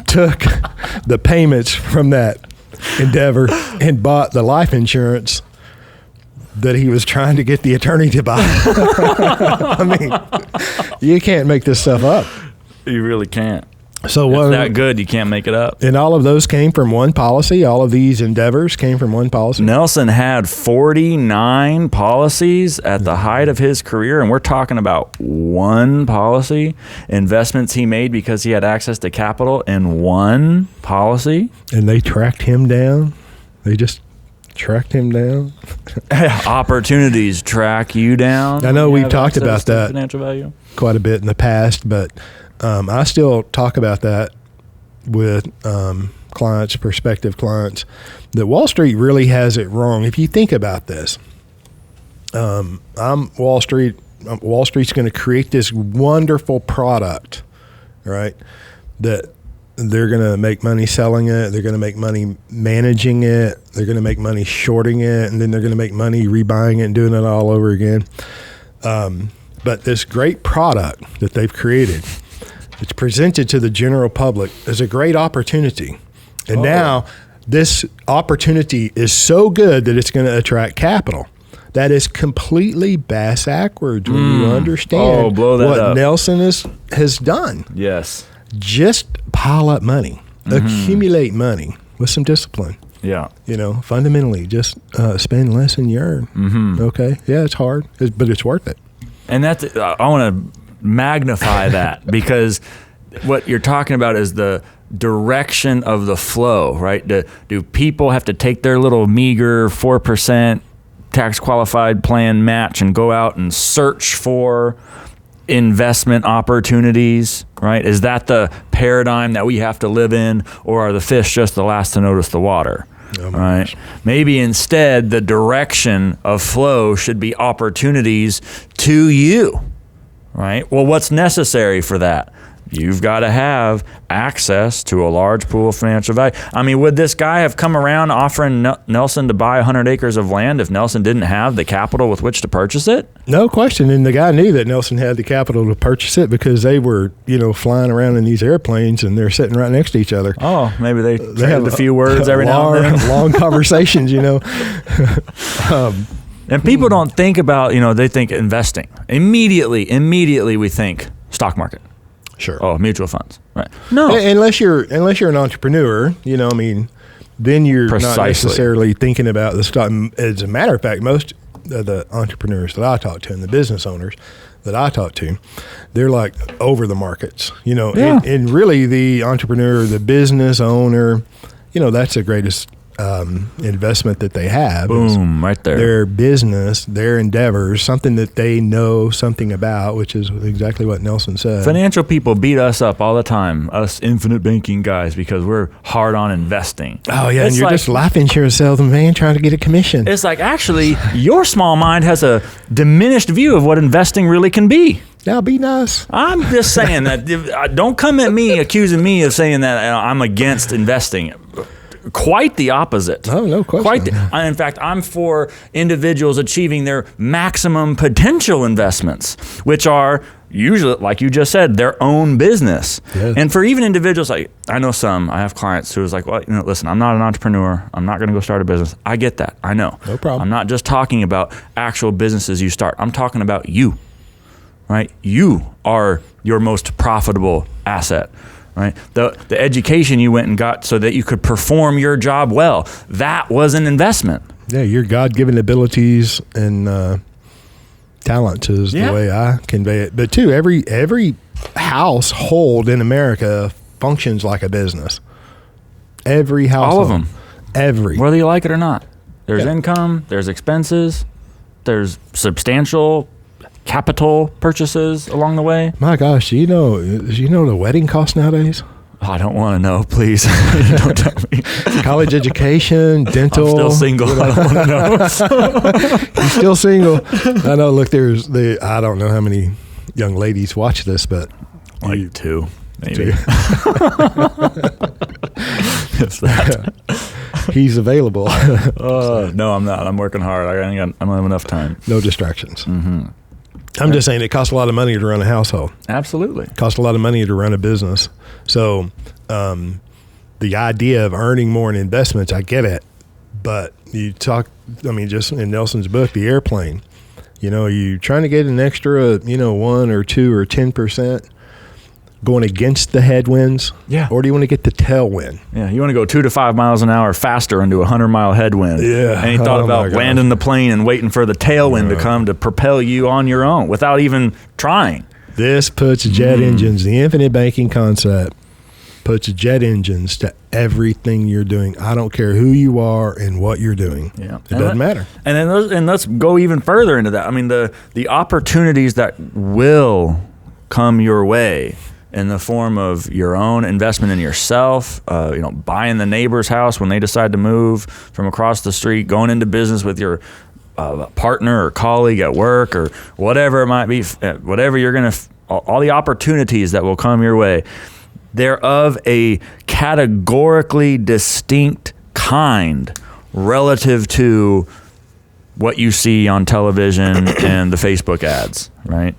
took the payments from that endeavor and bought the life insurance that he was trying to get the attorney to buy. I mean, you can't make this stuff up. You really can't. So it's that good, you can't make it up. And all of those came from one policy? All of these endeavors came from one policy? Nelson had 49 policies at the height of his career, and we're talking about one policy. Investments he made because he had access to capital in one policy. And they tracked him down? They just tracked him down? Opportunities track you down. I know we've talked about that financial value quite a bit in the past, but I still talk about that with clients, prospective clients, that Wall Street really has it wrong. If you think about this, Wall Street's going to create this wonderful product, right, that they're going to make money selling it, they're going to make money managing it, they're going to make money shorting it, and then they're going to make money rebuying it and doing it all over again. But this great product that they've created, it's presented to the general public as a great opportunity. And now this opportunity is so good that it's going to attract capital. That is completely bass-backwards when you understand what up. Nelson has done. Yes. Just pile up money, accumulate money with some discipline. Yeah. Fundamentally, just spend less than you earn. Okay? Yeah, it's hard, but it's worth it. And that's, I want to magnify that, because what you're talking about is the direction of the flow, right? Do people have to take their little meager 4% tax qualified plan match and go out and search for investment opportunities, right? Is that the paradigm that we have to live in, or are the fish just the last to notice the water? Oh, right. Gosh. Maybe instead the direction of flow should be opportunities to you. Right? Well, what's necessary for that? You've got to have access to a large pool of financial value. I mean, would this guy have come around offering Nelson to buy 100 acres of land if Nelson didn't have the capital with which to purchase it? No question. And the guy knew that Nelson had the capital to purchase it because they were, flying around in these airplanes and they're sitting right next to each other. Oh, maybe they had a few words every now and then. Long conversations, And people don't think about, they think investing. Immediately we think stock market. Sure. Oh, mutual funds. Right. No. Unless you're an entrepreneur, then you're not necessarily thinking about the stock. As a matter of fact, most of the entrepreneurs that I talk to and the business owners that I talk to, they're like over the markets, and really the entrepreneur, the business owner, that's the greatest investment that they have. Boom, right there. Their business, their endeavors, something that they know something about, which is exactly what Nelson said. Financial people beat us up all the time, us infinite banking guys, because we're hard on investing. Oh, yeah, and you're just life insurance salesman, man, trying to get a commission. It's like, actually, your small mind has a diminished view of what investing really can be. Now be nice. I'm just saying that. Don't come at me accusing me of saying that I'm against investing. Quite the opposite. Oh, no question. In fact, I'm for individuals achieving their maximum potential investments, which are usually, like you just said, their own business. Yes. And for even individuals, I have clients who is like, well, listen, I'm not an entrepreneur. I'm not going to go start a business. I get that. I know. No problem. I'm not just talking about actual businesses you start. I'm talking about you, right? You are your most profitable asset. Right, the education you went and got so that you could perform your job well, that was an investment. Yeah, your God-given abilities and talents is the way I convey it. But too, every household in America functions like a business. Every household. All of them. Whether you like it or not. There's income, there's expenses, there's substantial capital purchases along the way. My gosh, do you know the wedding cost nowadays? I don't want to know, please. Don't tell me. College education, dental. I'm still single. I don't want to know. You're still single. I know. Look, I don't know how many young ladies watch this, but like two, maybe. It's that. He's available. No, I'm not. I'm working hard. I don't have enough time. No distractions. Mm-hmm. I'm just saying it costs a lot of money to run a household. Absolutely. It costs a lot of money to run a business. So the idea of earning more in investments, I get it. But just in Nelson's book, The Airplane, you trying to get an extra, 1 or 2 or 10%. going against the headwinds? Yeah. Or do you want to get the tailwind? Yeah, you want to go 2 to 5 miles an hour faster into a 100-mile headwind. Yeah. And he thought about landing the plane and waiting for the tailwind to come to propel you on your own without even trying. This puts jet engines, the infinite banking concept, puts jet engines to everything you're doing. I don't care who you are and what you're doing. Yeah. It doesn't matter. And then let's go even further into that. I mean, the opportunities that will come your way in the form of your own investment in yourself, buying the neighbor's house when they decide to move from across the street, going into business with your partner or colleague at work or whatever it might be, whatever you're going to, all the opportunities that will come your way, they're of a categorically distinct kind relative to what you see on television and the Facebook ads, right?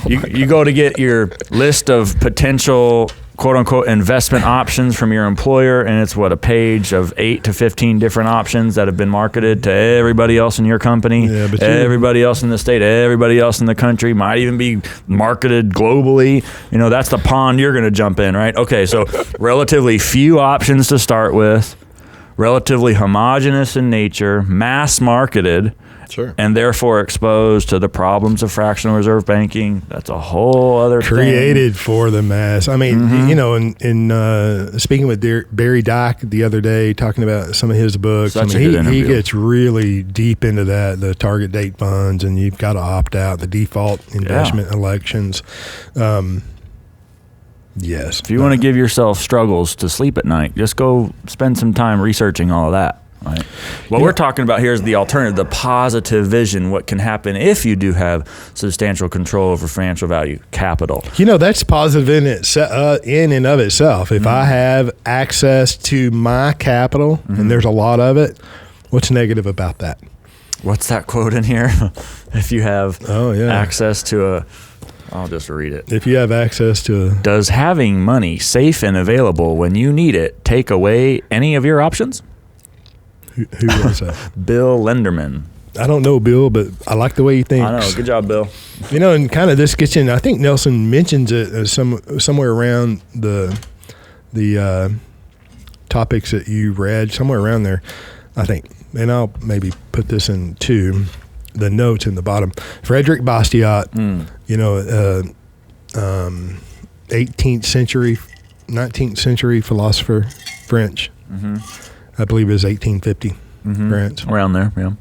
You go to get your list of potential quote-unquote investment options from your employer, and it's a page of 8 to 15 different options that have been marketed to everybody else in your company, everybody else in the state, everybody else in the country, might even be marketed globally. That's the pond you're going to jump in, right? Okay, so relatively few options to start with, relatively homogeneous in nature, mass marketed, sure, and therefore exposed to the problems of fractional reserve banking. That's a whole other created thing. For the mass. I mean, in speaking with Barry Dyke the other day, talking about some of his books, he gets really deep into that, the target date funds, and you've got to opt out, the default investment elections. Yes. If you want to give yourself struggles to sleep at night, just go spend some time researching all of that. Right. What we're talking about here is the alternative, the positive vision, what can happen if you do have substantial control over financial value, capital. That's positive in and of itself. If I have access to my capital, and there's a lot of it, what's negative about that? What's that quote in here? If you have access to I'll just read it. If you have access to does having money safe and available when you need it take away any of your options? Who was that? Bill Lenderman. I don't know Bill, but I like the way he thinks. I know. Good job, Bill. And kind of this gets in, I think Nelson mentions it somewhere around the topics that you read, somewhere around there, I think. And I'll maybe put this in too. The notes in the bottom. Frédéric Bastiat, 18th century, 19th century philosopher, French. I believe it was 1850, France. Around there, yeah.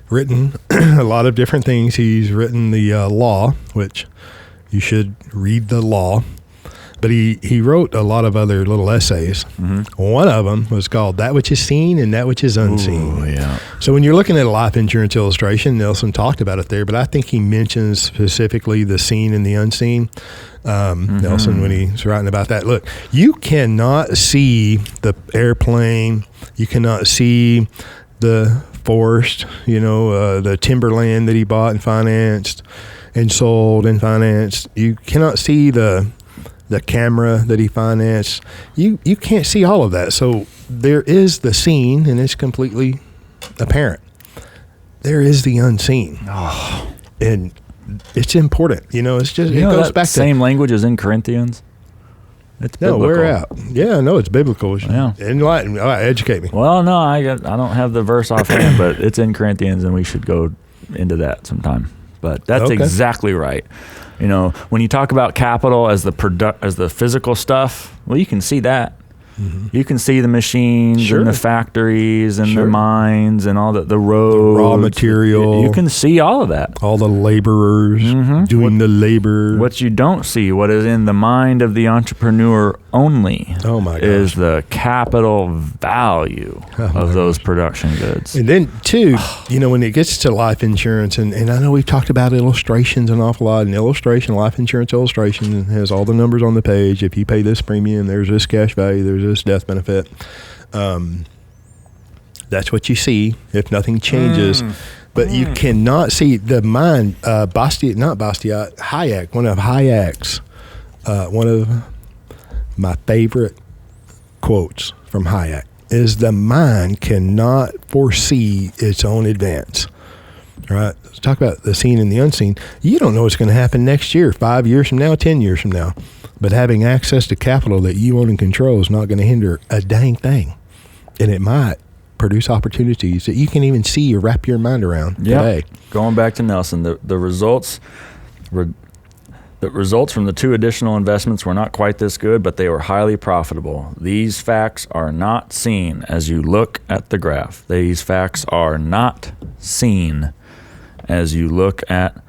Written a lot of different things. He's written the Law, which you should read the Law. But he wrote a lot of other little essays. One of them was called That Which Is Seen and That Which Is Unseen. Ooh, yeah. So when you're looking at a life insurance illustration, Nelson talked about it there, but I think he mentions specifically the seen and the unseen. Nelson, when he's writing about that, look, you cannot see the airplane. You cannot see the forest, the timberland that he bought and financed and sold and financed. You cannot see the camera that he financed. You can't see all of that. So there is the seen, and it's completely apparent. There is the unseen. And it's important. It's just, it goes back to same language as in Corinthians. It's biblical. No, we're out. Yeah, no, it's biblical. Yeah. Enlighten. All right, educate me. Well, no, I don't have the verse offhand, but it's in Corinthians, and we should go into that sometime. But that's exactly right. When you talk about capital as the physical stuff, well, you can see that. You can see the machines and the factories and the mines and all the roads. The raw material. You can see all of that. All the laborers doing the labor. What you don't see, what is in the mind of the entrepreneur only, is the capital value of those production goods. And then, too, when it gets to life insurance, and I know we've talked about illustrations an awful lot, and life insurance illustration has all the numbers on the page. If you pay this premium, there's this cash value, there's this death benefit. That's what you see if nothing changes. But you cannot see the mind. Hayek, one of Hayek's, one of my favorite quotes from Hayek is the mind cannot foresee its own advance. right? Let's talk about the seen and the unseen. You don't know what's going to happen next year, 5 years from now, 10 years from now. But having access to capital that you own and control is not going to hinder a dang thing. And it might produce opportunities that you can even see or wrap your mind around today. Going back to Nelson, the results from the 2 additional investments were not quite this good, but they were highly profitable. These facts are not seen as you look at the graph. These facts are not seen as you look at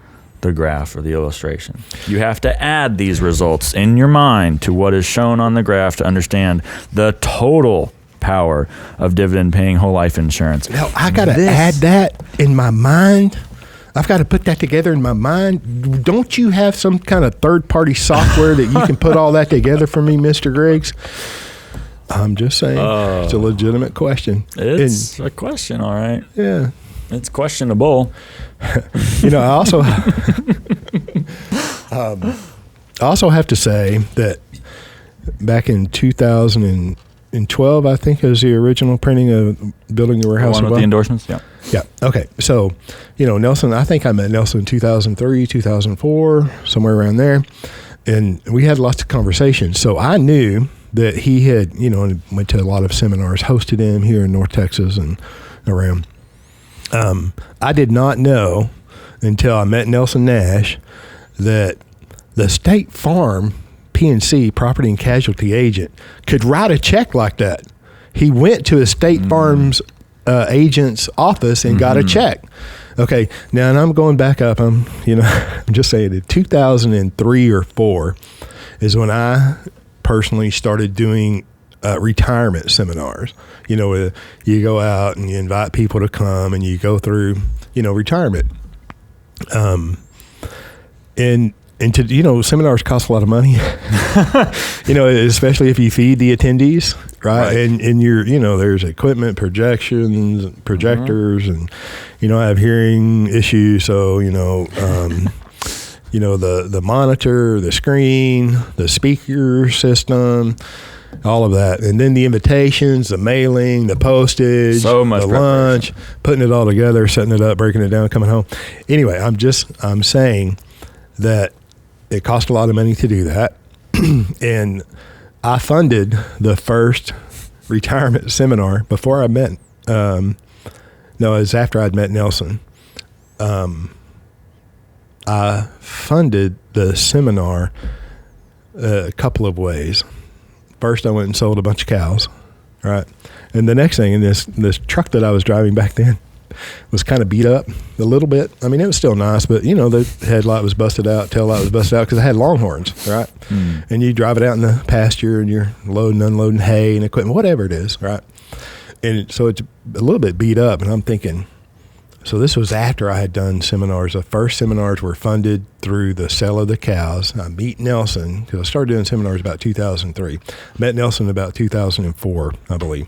the graph or the illustration. You have to add these results in your mind to what is shown on the graph to understand the total power of dividend-paying whole life insurance. Now, I got to add that in my mind. I've got to put that together in my mind. Don't you have some kind of third-party software that you can put all that together for me, Mr. Griggs? I'm just saying. It's a legitimate question. It's a question, all right. Yeah. It's questionable. I also have to say that back in 2012, I think, was the original printing of Building Your Warehouse. The one with the endorsements? Yeah. Yeah. Okay. So, Nelson, I think I met Nelson in 2003, 2004, somewhere around there. And we had lots of conversations. So I knew that he had, went to a lot of seminars, hosted him here in North Texas and around. I did not know until I met Nelson Nash that the State Farm PNC, property and casualty agent, could write a check like that. He went to a State Farm's agent's office and got a check. Okay, now, and I'm going back up. I'm just saying that 2003 or 4 is when I personally started doing retirement seminars. You go out and you invite people to come and you go through, retirement. And seminars cost a lot of money, especially if you feed the attendees, right? And you're, there's equipment, projectors, and, I have hearing issues. So, the monitor, the screen, the speaker system, all of that. And then the invitations, the mailing, the postage, so much the lunch, putting it all together, setting it up, breaking it down, coming home. Anyway, I'm saying that it cost a lot of money to do that. And I funded the first retirement seminar before I met, it was after I'd met Nelson. I funded the seminar a couple of ways. First, I went and sold a bunch of cows, right? And the next thing, in this truck that I was driving back then was kind of beat up a little bit. I mean, it was still nice, but, the headlight was busted out, tail light was busted out because I had Longhorns, right? And you drive it out in the pasture and you're loading, unloading hay and equipment, whatever it is, right? And so it's a little bit beat up, and I'm thinking, so this was after I had done seminars. The first seminars were funded through the sale of the cows. I meet Nelson, because I started doing seminars about 2003. Met Nelson about 2004, I believe.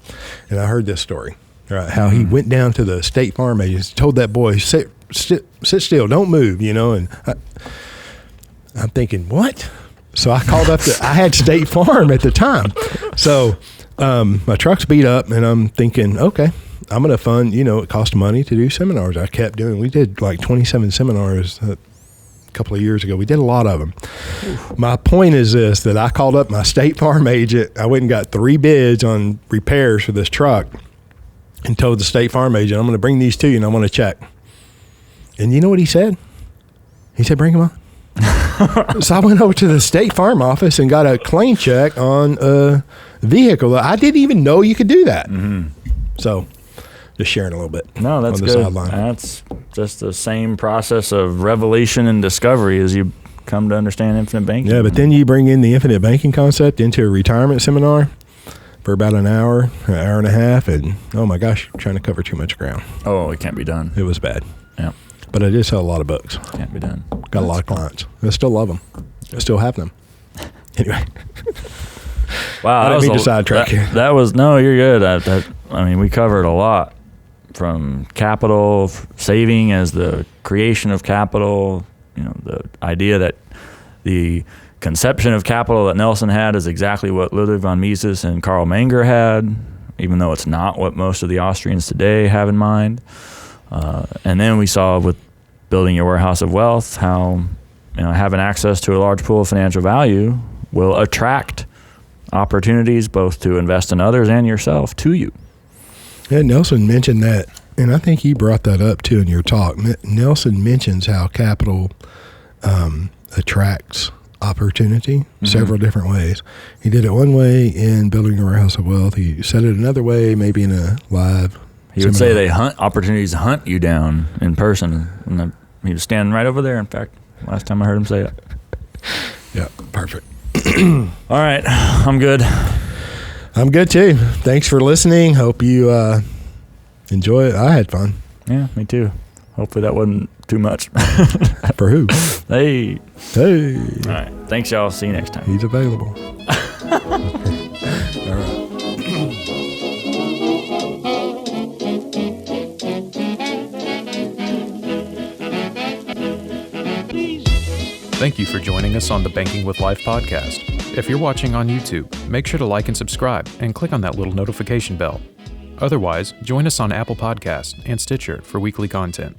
And I heard this story, right? How he went down to the State Farm agents, told that boy, sit still, don't move, and I'm thinking, what? So I called up, I had State Farm at the time. So my truck's beat up, and I'm thinking, okay, I'm going to fund, it cost money to do seminars. I kept doing, we did like 27 seminars a couple of years ago. We did a lot of them. My point is this, that I called up my State Farm agent. I went and got 3 bids on repairs for this truck and told the State Farm agent, I'm going to bring these to you and I want to check. And you know what he said? He said, bring them on. So I went over to the State Farm office and got a claim check on a vehicle. I didn't even know you could do that. So just sharing a little bit. No, that's good. Sideline. That's just the same process of revelation and discovery as you come to understand infinite banking. Yeah, but then you bring in the infinite banking concept into a retirement seminar for about an hour and a half, and oh my gosh, trying to cover too much ground. Oh, it can't be done. It was bad. Yeah. But I did sell a lot of books. Can't be done. Got a lot of clients. I still love them. I still have them. Anyway. Wow. I didn't mean to sidetrack here. That was, no, you're good. I mean, we covered a lot, from capital, saving as the creation of capital, the idea that the conception of capital that Nelson had is exactly what Ludwig von Mises and Karl Menger had, even though it's not what most of the Austrians today have in mind. And then we saw with building your warehouse of wealth how having access to a large pool of financial value will attract opportunities both to invest in others and yourself to you. Yeah, Nelson mentioned that, and I think he brought that up too in your talk. Nelson mentions how capital attracts opportunity several different ways. He did it one way in building a warehouse of wealth. He said it another way, maybe in a live. He would say opportunities hunt you down in person. And he was standing right over there. In fact, last time I heard him say it. Yeah, perfect. All right, I'm good. I'm good too. Thanks for listening. Hope you enjoy it. I had fun. Yeah, me too. Hopefully that wasn't too much. For who? Hey. All right. Thanks, y'all. See you next time. He's available. All right. Thank you for joining us on the Banking with Life podcast. If you're watching on YouTube, make sure to like and subscribe and click on that little notification bell. Otherwise, join us on Apple Podcasts and Stitcher for weekly content.